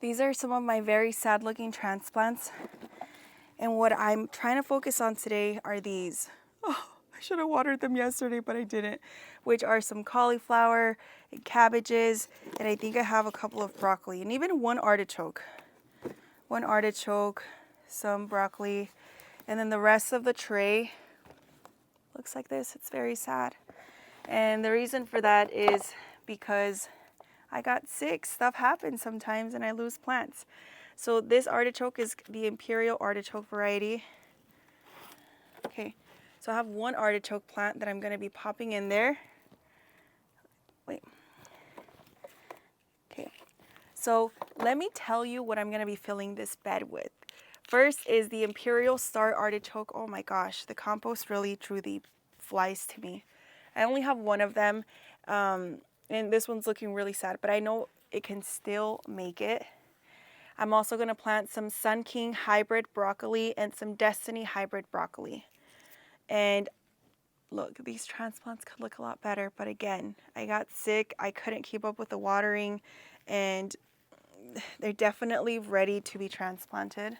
These are some of my very sad looking transplants. And what I'm trying to focus on today are these. Oh, I should have watered them yesterday, but I didn't. Which are some cauliflower and cabbages. And I think I have a couple of broccoli and even one artichoke. One artichoke, some broccoli. And then the rest of the tray looks like this. It's very sad. And the reason for that is because I got sick. Stuff happens sometimes and I lose plants. So this artichoke is the Imperial Artichoke variety. Okay, so I have one artichoke plant that I'm going to be popping in there. Wait. Okay, so let me tell you what I'm going to be filling this bed with. First is the Imperial Star Artichoke. Oh my gosh, the compost really drew the flies to me. I only have one of them. And this one's looking really sad, but I know it can still make it. I'm also going to plant some Sun King hybrid broccoli and some Destiny hybrid broccoli. And look, these transplants could look a lot better, but again, I got sick. I couldn't keep up with the watering, and they're definitely ready to be transplanted.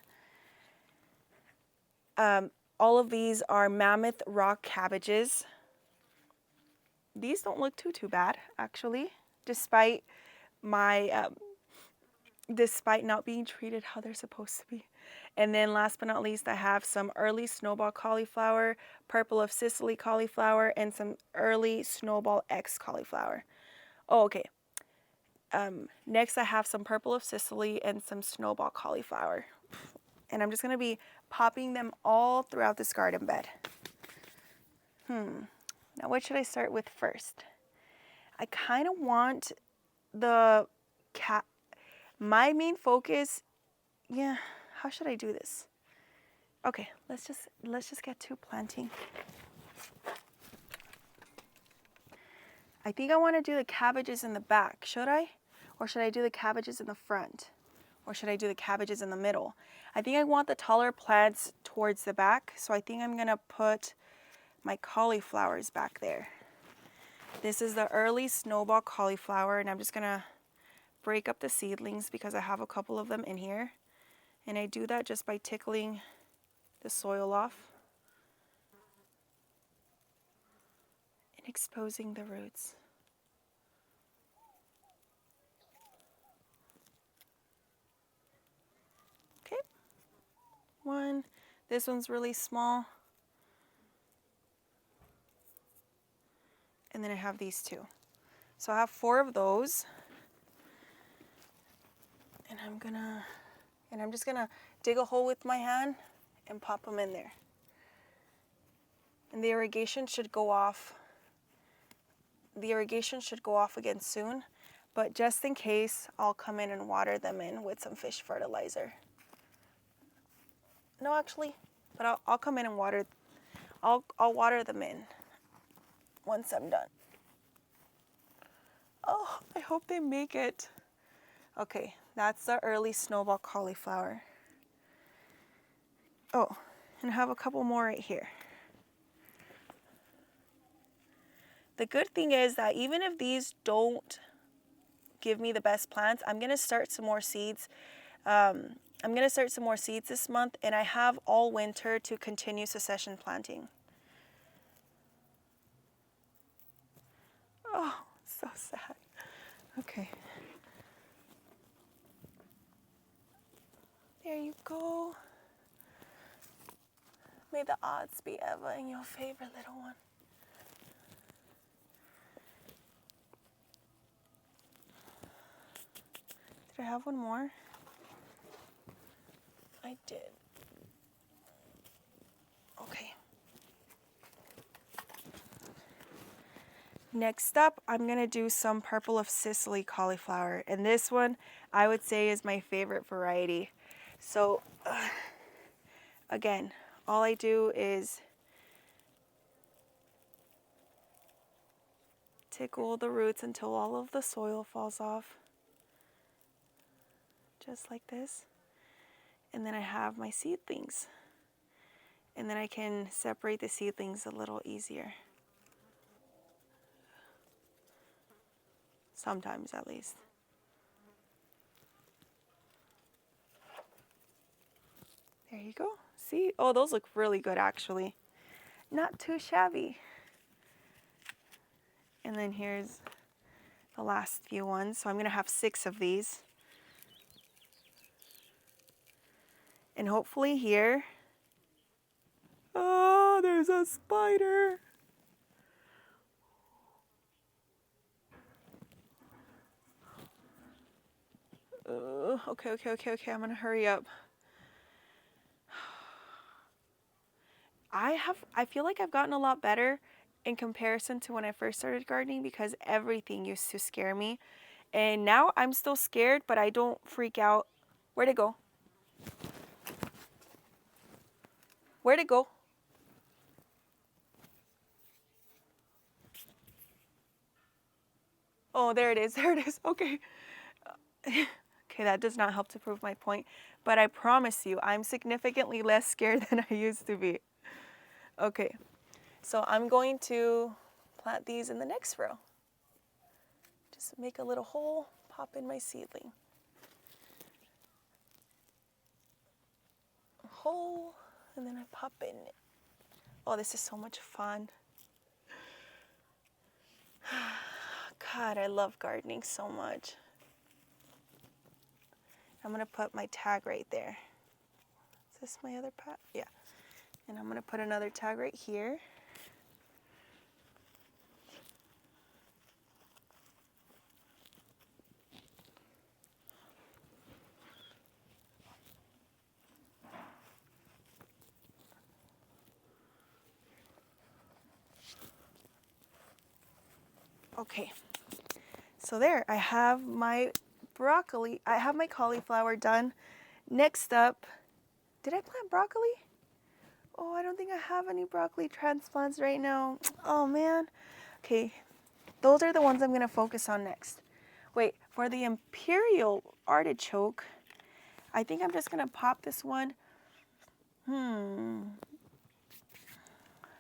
All of these are Mammoth Rock Cabbages. These don't look too bad, actually, despite my despite not being treated how they're supposed to be. And then last but not least, I have some early Snowball cauliflower, Purple of Sicily cauliflower, and some early Snowball X cauliflower. Oh, okay. Next, I have some Purple of Sicily and some Snowball cauliflower. And I'm just going to be popping them all throughout this garden bed. Now, what should I start with first? I kind of want the cat. My main focus, yeah, how should I do this? Okay, let's just get to planting. I think I want to do the cabbages in the back. Should I? Or should I do the cabbages in the front? Or should I do the cabbages in the middle? I think I want the taller plants towards the back, so I think I'm going to put my cauliflowers back there. This is the early Snowball cauliflower, and I'm just going to break up the seedlings because I have a couple of them in here. And I do that just by tickling the soil off and exposing the roots. Okay, one. This one's really small. And then I have these two. So I have 4 of those. And I'm just gonna dig a hole with my hand and pop them in there. And the irrigation should go off. The irrigation should go off again soon, but just in case, I'll come in and water them in with some fish fertilizer. No, actually, but I'll come in and water. I'll water them in once I'm done. Oh, I hope they make it. Okay, that's the early Snowball cauliflower. Oh, and I have a couple more right here. The good thing is that even if these don't give me the best plants, I'm going to start some more seeds. I'm going to start some more seeds this month, and I have all winter to continue succession planting. Oh, so sad. Okay. There you go. May the odds be ever in your favor, little one. Did I have one more? I did. Okay. Next up, I'm going to do some Purple of Sicily cauliflower. And this one, I would say, is my favorite variety. So, again, all I do is tickle the roots until all of the soil falls off. Just like this. And then I have my seedlings. And then I can separate the seedlings a little easier. Sometimes, at least. you go. See? Oh, those look really good actually. Not too shabby. And then here's the last few ones. So I'm gonna have 6 of these. And hopefully here, oh, there's a spider. Okay, I'm gonna hurry up. I feel like I've gotten a lot better in comparison to when I first started gardening because everything used to scare me. And now I'm still scared, but I don't freak out. Where'd it go? Where'd it go? Oh, there it is. There it is. Okay. Okay, that does not help to prove my point. But I promise you, I'm significantly less scared than I used to be. Okay, so I'm going to plant these in the next row. Just make a little hole, pop in my seedling. Hole, and then I pop in. Oh, this is so much fun. God, I love gardening so much. I'm gonna put my tag right there. Is this my other pot? Yeah. And I'm gonna put another tag right here. Okay, so there, I have my broccoli, I have my cauliflower done. Next up, did I plant broccoli? Oh, I don't think I have any broccoli transplants right now. Oh man. Okay, those are the ones I'm gonna focus on next. Wait, for the Imperial Artichoke, I think I'm just gonna pop this one,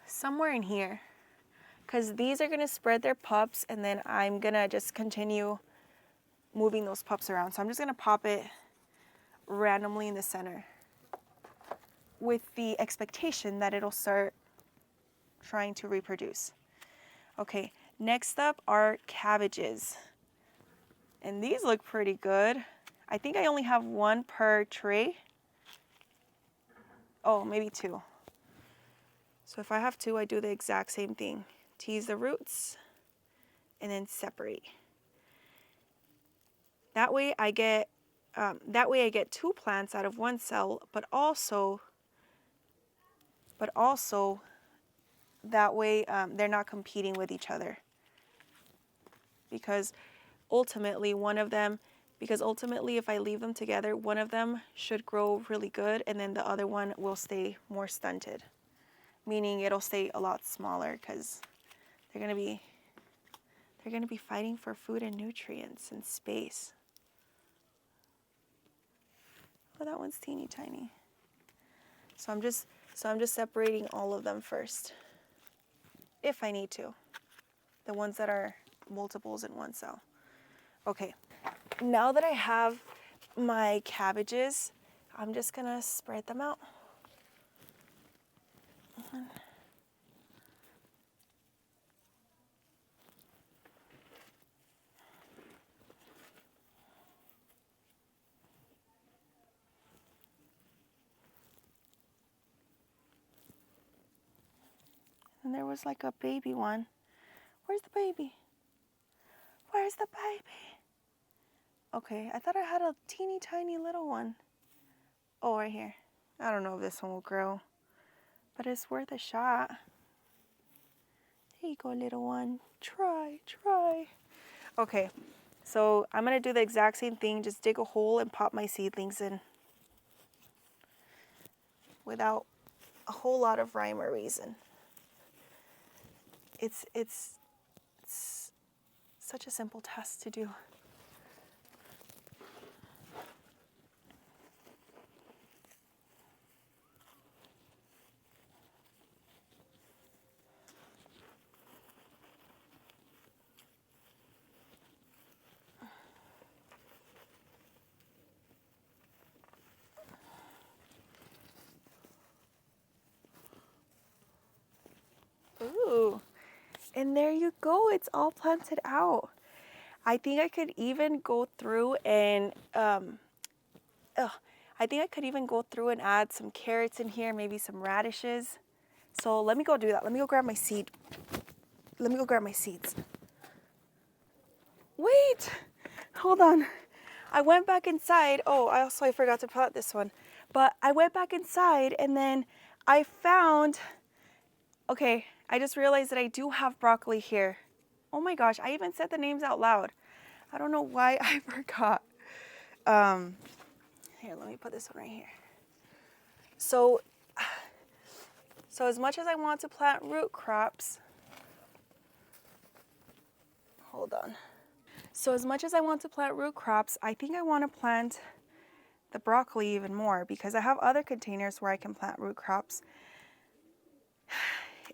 somewhere in here. Because these are gonna spread their pups and then I'm gonna just continue moving those pups around. So I'm just gonna pop it randomly in the center with the expectation that it'll start trying to reproduce. Okay, next up are cabbages. And these look pretty good. I think I only have 1 per tray. Oh, maybe 2. So if I have 2, I do the exact same thing. Tease the roots and then separate. That way I get 2 plants out of 1 cell, but also that way they're not competing with each other. Because ultimately if I leave them together, one of them should grow really good and then the other one will stay more stunted. Meaning it'll stay a lot smaller because they're gonna be fighting for food and nutrients and space. Oh, that one's teeny tiny. So I'm just separating all of them first, if I need to. The ones that are multiples in 1 cell. Okay, now that I have my cabbages, I'm just gonna spread them out. And there was like a baby one. Where's the baby? Where's the baby? Okay, I thought I had a teeny tiny little one. Oh, right here. I don't know if this one will grow, but it's worth a shot. There you go, little one. Try. Okay, so I'm gonna do the exact same thing, just dig a hole and pop my seedlings in without a whole lot of rhyme or reason. It's such a simple task to do. And there you go, it's all planted out. I think I could even go through and add some carrots in here, maybe some radishes. So let me go do that. Let me go grab my seed. Let me go grab my seeds. Wait, hold on. I went back inside. Oh, I forgot to plant this one. But I went back inside and then I found, okay, I just realized that I do have broccoli here. Oh my gosh, I even said the names out loud. I don't know why I forgot. Here, let me put this one right here. So as much as I want to plant root crops, hold on. So as much as I want to plant root crops, I think I want to plant the broccoli even more because I have other containers where I can plant root crops.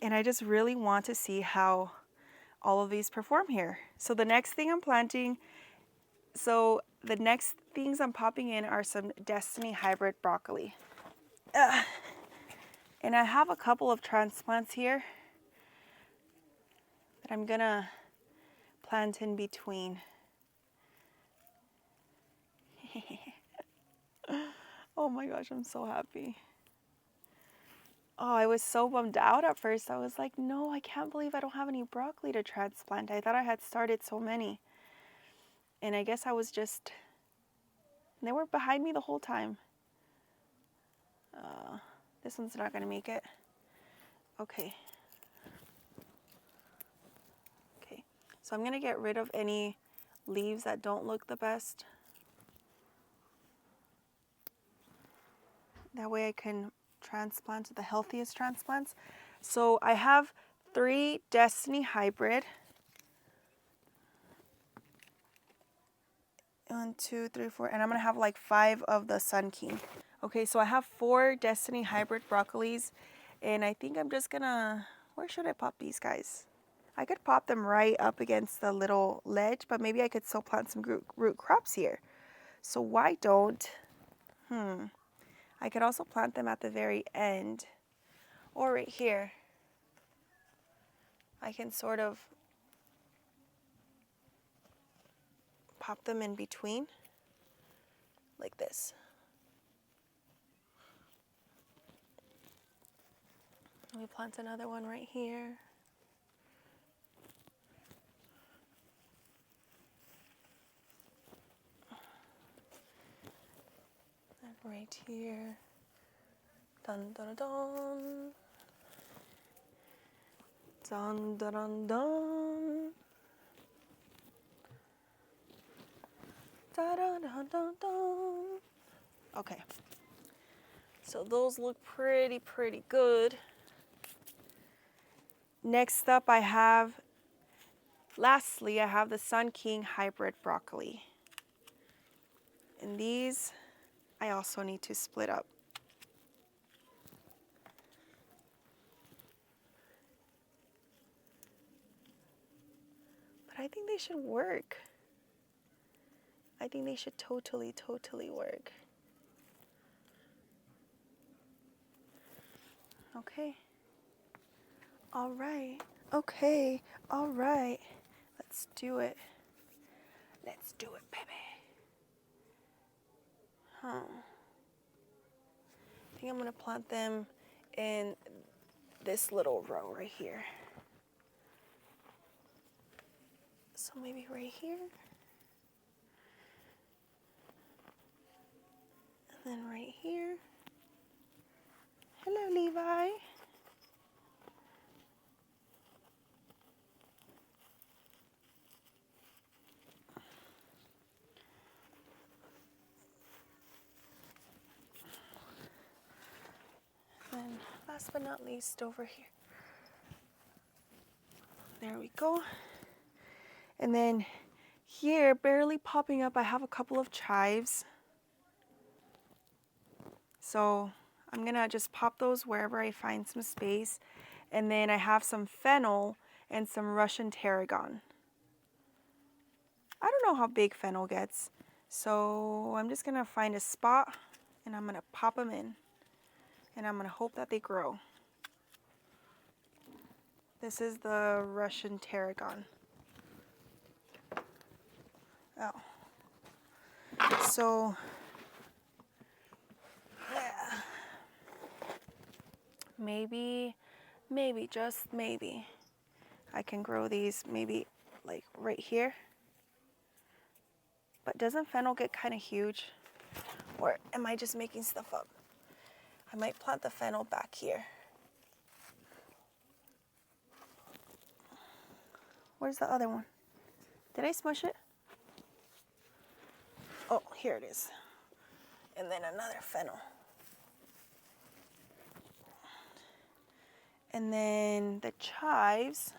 And I just really want to see how all of these perform here. So the next thing I'm planting, so the next things I'm popping in are some Destiny hybrid broccoli. And I have a couple of transplants here that I'm gonna plant in between. Oh my gosh, I'm so happy. Oh, I was so bummed out at first. I was like, no, I can't believe I don't have any broccoli to transplant. I thought I had started so many. And I guess I was just, they were behind me the whole time. This one's not gonna make it. Okay. Okay, so I'm gonna get rid of any leaves that don't look the best. That way I can transplant the healthiest transplants. So I have 3 Destiny hybrid. 1, 2, 3, 4, and I'm gonna have like 5 of the Sun King. Okay, so I have 4 Destiny hybrid broccolis, and I think I'm just gonna, where should I pop these guys? I could pop them right up against the little ledge, but maybe I could still plant some root crops here. So why don't, I could also plant them at the very end, or right here. I can sort of pop them in between, like this. Let me plant another one right here. And right here. Dun dun dun. Dun dun dun dun. Da dun dun dun dun. Okay. So those look pretty good. Next up lastly, I have the Sun King hybrid broccoli. And these I also need to split up. But I think they should work. I think they should totally work. Okay. All right. Okay. All right. Let's do it. Let's do it, baby. I think I'm gonna plant them in this little row right here. So maybe right here. And then right here. Hello, Levi. And last but not least, over here. There we go. And then here, barely popping up, I have a couple of chives. So I'm gonna just pop those wherever I find some space. And then I have some fennel and some Russian tarragon. I don't know how big fennel gets, so I'm just gonna find a spot and I'm gonna pop them in. And I'm gonna hope that they grow. This is the Russian Tarragon. Oh. So, yeah. Maybe, just maybe, I can grow these maybe like right here. But doesn't fennel get kind of huge? Or am I just making stuff up? I might plant the fennel back here. Where's the other one? Did I smush it? Oh, here it is. And then another fennel. And then the chives,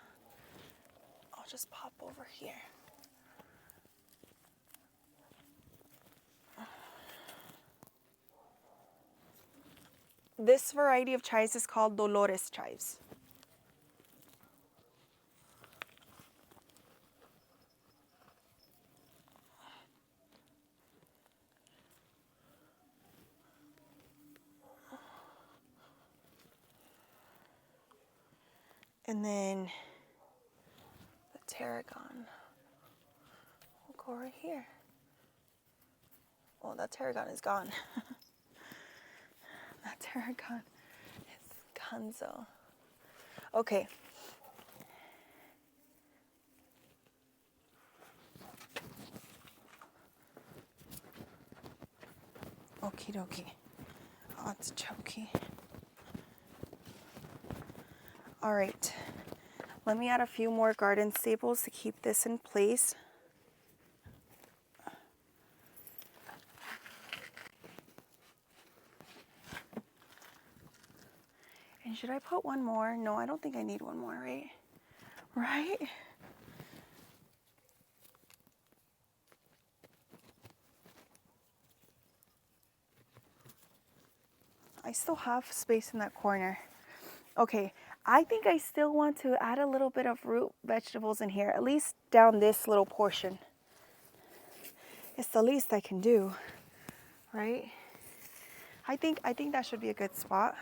I'll just pop over here. This variety of chives is called Dolores chives. And then the tarragon will go right here. Oh, that tarragon is gone. That tarragon is gonzo. Okay. Okie dokie. Artichoke. All right. Let me add a few more garden staples to keep this in place. And should I put one more? No, I don't think I need one more, right? Right? I still have space in that corner. Okay, I think I still want to add a little bit of root vegetables in here, at least down this little portion. It's the least I can do, right? I think that should be a good spot.